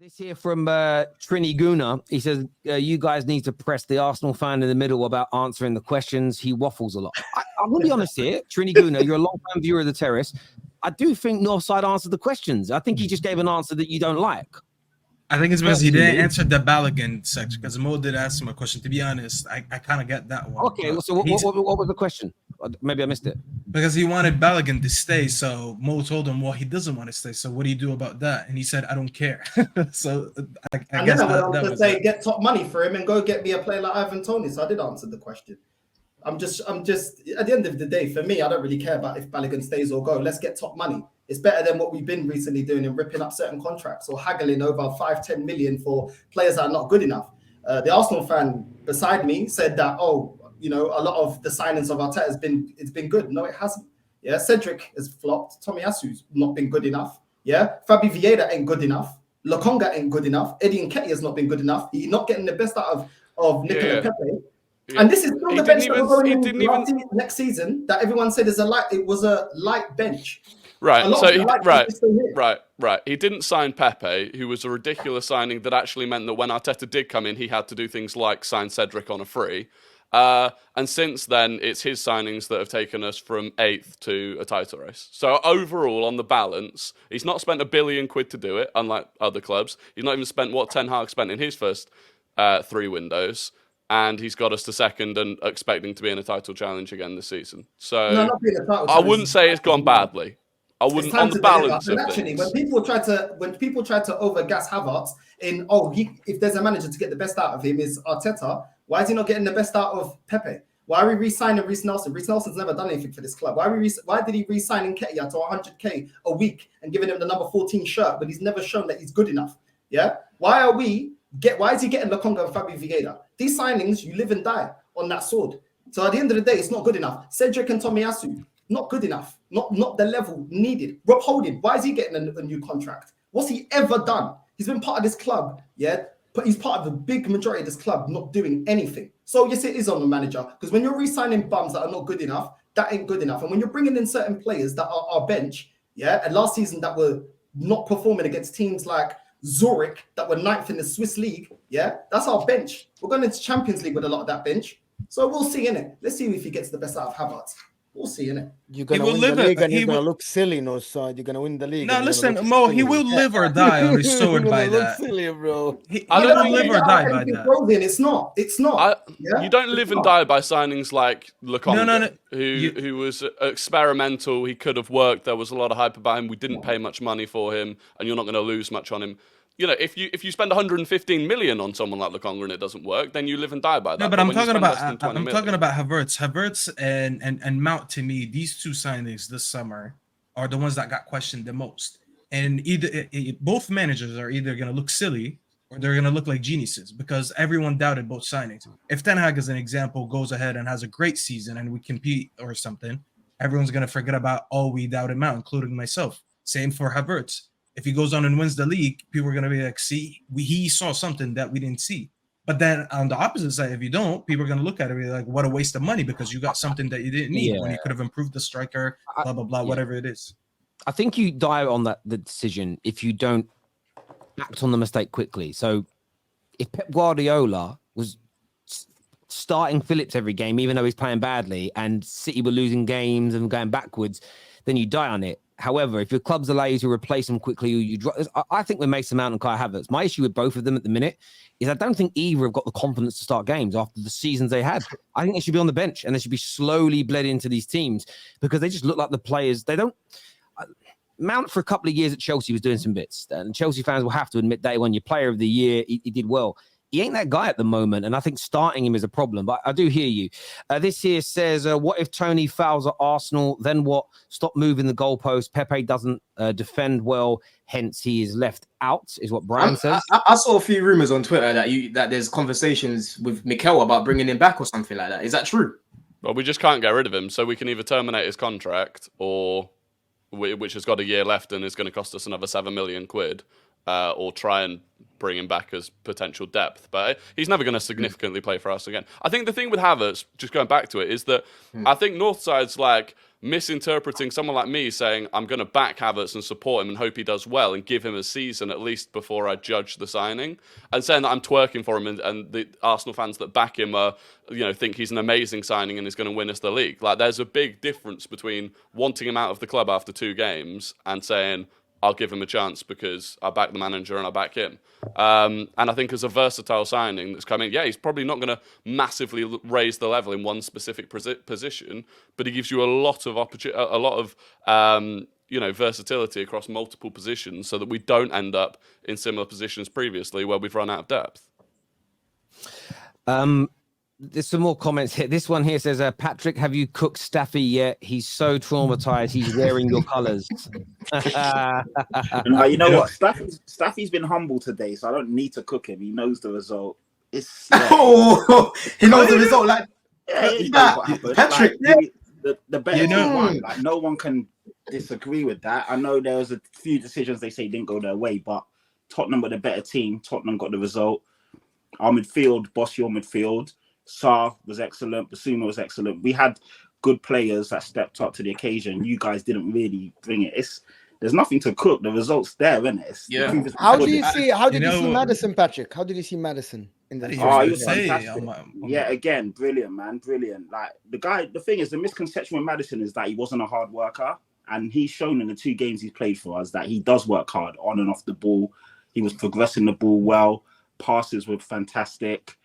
This here from Trini Guna. He says, you guys need to press the Arsenal fan in the middle about answering the questions. He waffles a lot. I'm going to be honest here. Trini Guna, you're a long-time viewer of the Terrace. I do think Northside answered the questions. I think he just gave an answer that you don't like. I think it's because he didn't answer the Balogun section, because Mo did ask him a question. To be honest, I kind of get that one. Okay, so what was the question? Maybe I missed it. Because he wanted Balogun to stay, so Mo told him, well, he doesn't want to stay, so what do you do about that? And he said, I don't care. So I guess that was say, get top money for him and go get me a player like Ivan Toney. So I did answer the question. I'm just at the end of the day, for me, I don't really care about if Balogun stays or go. Let's get top money. It's better than what we've been recently doing and ripping up certain contracts or haggling over 5-10 million for players that are not good enough. The Arsenal fan beside me said that, a lot of the signings of Arteta it's been good. No, it hasn't. Yeah, Cedric has flopped. Tomiyasu's not been good enough. Yeah, Fabi Vieira ain't good enough. Lokonga ain't good enough. Eddie Nketiah has not been good enough. He's not getting the best out of Nicola Pepe. Yeah. And this is still the bench that we're going in next season that everyone said it was a light bench. Right, right. He didn't sign Pepe, who was a ridiculous signing that actually meant that when Arteta did come in, he had to do things like sign Cedric on a free. And since then, it's his signings that have taken us from 8th to a title race. So overall, on the balance, he's not spent £1 billion to do it, unlike other clubs. He's not even spent what Ten Hag spent in his first 3 windows. And he's got us to 2nd and expecting to be in a title challenge again this season. So I wouldn't say it's gone badly. I wouldn't on the balance of actually, when people try to overgas Havertz in if there's a manager to get the best out of him is Arteta, why is he not getting the best out of Pepe? Why are we re-signing Reece Nelson? Reece Nelson's never done anything for this club. Why did he re-sign Nketiah to 100k a week and giving him the number 14 shirt, but he's never shown that he's good enough? Yeah, why is he getting Lokonga and Fabi Vieira? These signings, you live and die on that sword. So at the end of the day, it's not good enough. Cedric and Tomiyasu, not good enough. Not the level needed. Rob Holding, why is he getting a new contract? What's he ever done? He's been part of this club, yeah? But he's part of the big majority of this club not doing anything. So yes, it is on the manager. Because when you're re-signing bums that are not good enough, that ain't good enough. And when you're bringing in certain players that are our bench, yeah? And last season that were not performing against teams like Zurich that were 9th in the Swiss league, yeah? That's our bench. We're going into Champions League with a lot of that bench. So we'll see, innit? Let's see if he gets the best out of Havertz. We'll see, innit? You're going to win the league and you're going to look silly, no, son. You're going to win the league. No, listen, Mo, he will live or die on his sword by that. Silly, bro. I don't live or die by that. It's not. You don't live and die by signings like Lokonga, who was experimental. He could have worked. There was a lot of hype about him. We didn't pay much money for him, and you're not going to lose much on him. You know, if you spend 115 million on someone like Lokonga and it doesn't work, then you live and die by that. No, but I'm talking about Havertz and Mount. To me, these 2 signings this summer are the ones that got questioned the most. And both managers are either going to look silly or they're going to look like geniuses because everyone doubted both signings. If Ten Hag, as an example, goes ahead and has a great season and we compete or something, everyone's going to forget about we doubted Mount, including myself. Same for Havertz. If he goes on and wins the league, people are going to be like, see, he saw something that we didn't see. But then on the opposite side, if you don't, people are going to look at it and be like, what a waste of money because you got something that you didn't need when you could have improved the striker, blah, blah, blah, whatever it is. I think you die on the decision if you don't act on the mistake quickly. So if Pep Guardiola was starting Phillips every game, even though he's playing badly, and City were losing games and going backwards, then you die on it. However, if your clubs allow you to replace them quickly, you drop. I think with Mason Mount and Kai Havertz, my issue with both of them at the minute is I don't think either have got the confidence to start games after the seasons they had. I think they should be on the bench and they should be slowly bled into these teams because they just look like the players. They don't. Mount for a couple of years at Chelsea was doing some bits, and Chelsea fans will have to admit that he won your Player of the Year. He did well. He ain't that guy at the moment, and I think starting him is a problem. But I do hear you. This here says, what if Tony fouls at Arsenal? Then what? Stop moving the goalpost. Pepe doesn't defend well, hence he is left out, is what Brian says. I saw a few rumors on Twitter that there's conversations with Mikel about bringing him back or something like that. Is that true? Well, we just can't get rid of him, so we can either terminate his contract, or which has got a year left and is going to cost us another £7 million, or try and bring him back as potential depth, but he's never going to significantly play for us again. I think the thing with Havertz, just going back to it, is that I think Northside's like misinterpreting someone like me saying I'm going to back Havertz and support him and hope he does well and give him a season at least before I judge the signing, and saying that I'm twerking for him and the Arsenal fans that back him are, think he's an amazing signing and is going to win us the league. Like, there's a big difference between wanting him out of the club after 2 games and saying I'll give him a chance because I back the manager and I back him. And I think as a versatile signing that's coming, he's probably not going to massively raise the level in one specific position, but he gives you a lot of versatility across multiple positions, so that we don't end up in similar positions previously where we've run out of depth. There's some more comments here. This one here says, Patrick, have you cooked Staffy yet? He's so traumatized. He's wearing your colours. No, you know what? Staffy's been humble today, so I don't need to cook him. He knows the result. He knows the result. Like, he knows what happened. Patrick, the better team won. Like, no one can disagree with that. I know there was a few decisions they say didn't go their way, but Tottenham were the better team. Tottenham got the result. Our midfield, boss your midfield. Sarr was excellent. Basuma was excellent. We had good players that stepped up to the occasion. You guys didn't really bring it. There's nothing to cook. The results there, isn't it? How did you see Maddison, Patrick? How did you see Maddison in the he was fantastic. Yeah, again, brilliant, man. Brilliant. Like, the thing is, the misconception with Maddison is that he wasn't a hard worker. And he's shown in the 2 games he's played for us that he does work hard on and off the ball. He was progressing the ball well. Passes were fantastic.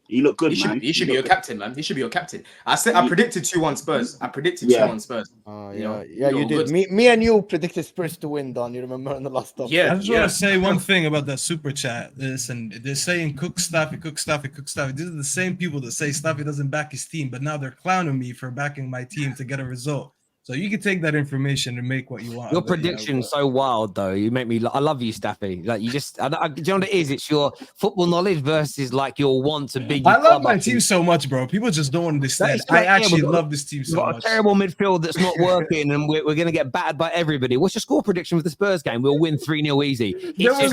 He looked good, man. He should be your captain, man. He should be your captain. I predicted 2-1 Spurs. 2-1 Spurs. You did. Me and you predicted Spurs to win, Don. You remember in the last top. Yeah. I just want to say one thing about that super chat. Listen, they're saying cook Staffy. These are the same people that say Staffy doesn't back his team, but now they're clowning me for backing my team to get a result. So you can take that information and make what you want. Your prediction's so wild, though. You make me. I love you, Staffy. Like, you just. Do you know what it is? It's your football knowledge versus like your want to big. I love my team so much, bro. People just don't understand. I actually love this team so much. Got a terrible midfield that's not working, and we're going to get battered by everybody. What's your score prediction for the Spurs game? We'll win 3-0 easy. There was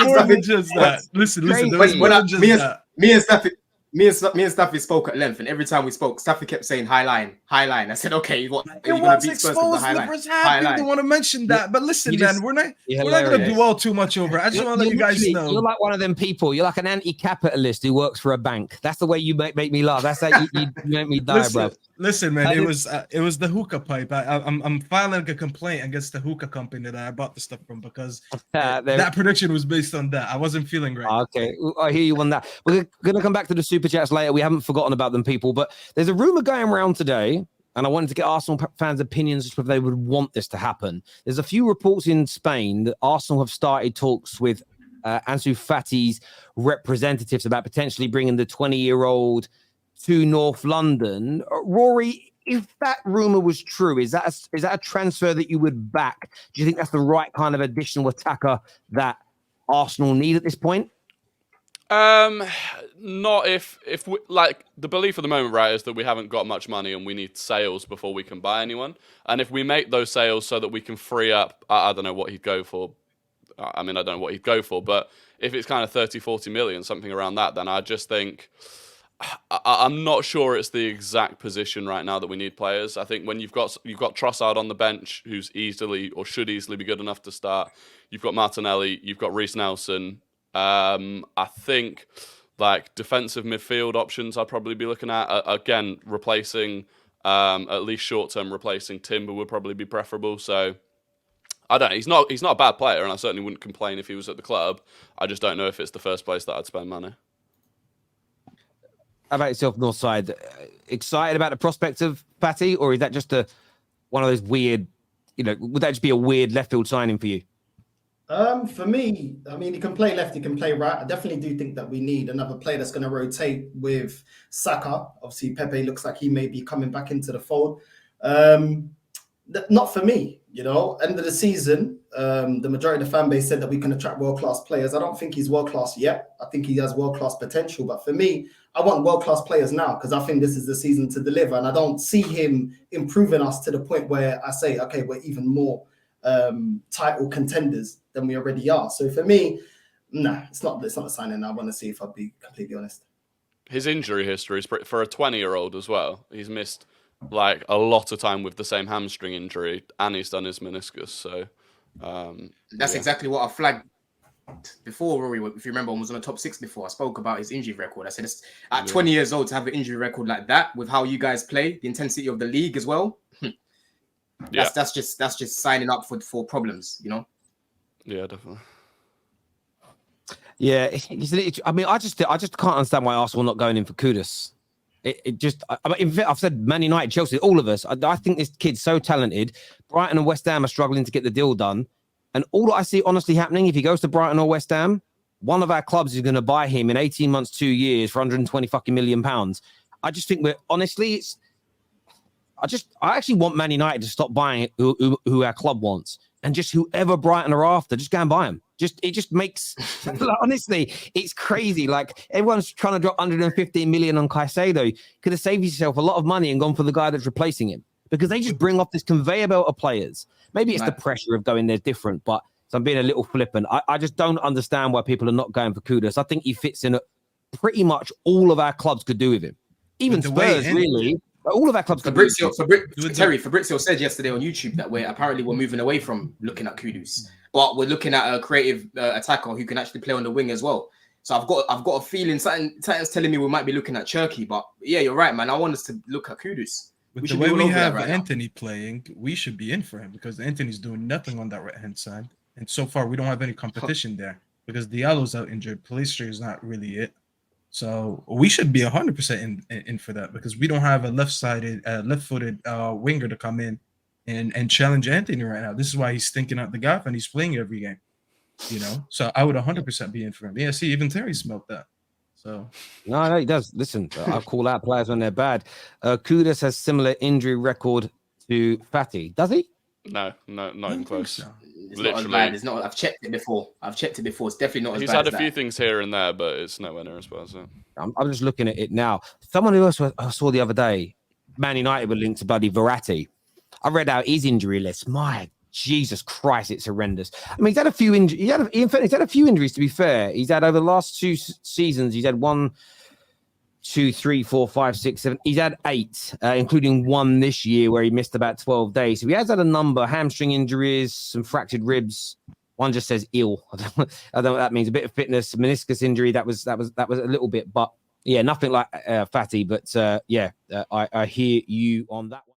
more than just that. Listen. There was more than just that. Me and Staffy spoke at length, and every time we spoke, Staffy kept saying high line. I said, okay, what? It was exposed. The first half. People want to mention that, but listen, man, we're not going to dwell too much over. I just want to let you guys know. You're like one of them people. You're like an anti-capitalist who works for a bank. That's the way you make me laugh. That's how you make me die, bro. Listen, man, it was the hookah pipe. I'm filing a complaint against the hookah company that I bought the stuff from because that prediction was based on that. I wasn't feeling right. Okay, I hear you on that. We're gonna come back to the super chats later. We haven't forgotten about them, people. But there's a rumor going around today, and I wanted to get Arsenal fans' opinions if they would want this to happen. There's a few reports in Spain that Arsenal have started talks with Ansu Fati's representatives about potentially bringing the 20-year-old to North London. Rory, if that rumor was true, is that a transfer that you would back? Do you think that's the right kind of additional attacker that Arsenal need at this point? Not if we, like, the belief at the moment, right, is that we haven't got much money and we need sales before we can buy anyone. And if we make those sales so that we can free up, I don't know what he'd go for. I don't know what he'd go for, but if it's kind of 30, 40 million, something around that, then I just think I'm not sure it's the exact position right now that we need players. I think when you've got Trossard on the bench, who's easily or should easily be good enough to start. You've got Martinelli, you've got Reece Nelson. I think like defensive midfield options I'd probably be looking at. Again, replacing, at least short term, replacing Timber would probably be preferable. So I don't know. He's not a bad player, and I certainly wouldn't complain if he was at the club. I just don't know if it's the first place that I'd spend money. How about yourself, Northside? Excited about the prospect of Fatty, or is that just one of those weird, would that just be a weird left field signing for you? For me, he can play left, he can play right. I definitely do think that we need another player that's going to rotate with Saka. Obviously, Pepe looks like he may be coming back into the fold. Not for me, end of the season, the majority of the fan base said that we can attract world-class players. I don't think he's world-class yet. I think he has world-class potential. But for me, I want world-class players now because I think this is the season to deliver. And I don't see him improving us to the point where I say, okay, we're even more title contenders than we already are. So for me, Nah, it's not a signing I want to see, if I'll be completely honest. His injury history is for a 20-year-old as well. He's missed like a lot of time with the same hamstring injury, and he's done his meniscus. So that's exactly what I flagged before. Rory, if you remember, was on the top 6 before. I spoke about his injury record. I said, at 20 years old to have an injury record like that, with how you guys play, the intensity of the league as well. That's just signing up for problems, you know. Yeah, definitely. Yeah, I mean, I just can't understand why Arsenal not going in for Kudus. I've said Man United, Chelsea, all of us. I think this kid's so talented. Brighton and West Ham are struggling to get the deal done, and all I see honestly happening, if he goes to Brighton or West Ham, one of our clubs is going to buy him in 18 months, 2 years for 120 fucking million pounds. I just think I actually want Man United to stop buying who our club wants, and just whoever Brighton are after, just go and buy him. It just makes honestly, it's crazy. Like everyone's trying to drop 115 million on Caicedo. Could have saved yourself a lot of money and gone for the guy that's replacing him, because they just bring off this conveyor belt of players. Maybe it's the pressure of going there different, but so I'm being a little flippant. I just don't understand why people are not going for Kudus. I think he fits in pretty much all of our clubs could do with him. Even Spurs, really. All of our clubs. Fabrizio said yesterday on YouTube that we're moving away from looking at Kudus, but we're looking at a creative attacker who can actually play on the wing as well. So I've got a feeling something's telling me we might be looking at Cherky, but yeah, you're right, man. I want us to look at Kudus. With the way we have Anthony playing, we should be in for him, because Anthony's doing nothing on that right hand side, and so far we don't have any competition there because Diallo's out injured. Pellistri is not really it. So we should be 100% in for that, because we don't have a left-footed winger to come in and challenge Anthony right now. This is why he's thinking out the gap and he's playing every game, you know. So I would 100% be in for him. Yeah, see, even Terry smelled that. So no, he does. Listen, I call out players when they're bad. Kudus has similar injury record to Fatty. Does he? No, not even close. So. It's literally not as bad. It's not. I've checked it before. It's definitely not as bad. He's had a few things here and there, but it's nowhere near as bad. So. I'm just looking at it now. Someone who else I saw the other day, Man United were linked to bloody Verratti. I read out his injury list. My Jesus Christ, it's horrendous. I mean, he's had a few injuries. He's had a few injuries, to be fair. He's had over the last 2 seasons. He's had 1, 2, 3, 4, 5, 6, 7. He's had 8, including one this year where he missed about 12 days. So he has had a number: hamstring injuries, some fractured ribs. One just says ill. I don't know what that means. A bit of fitness, meniscus injury. That was a little bit, but yeah, nothing like Fatty. But I hear you on that one.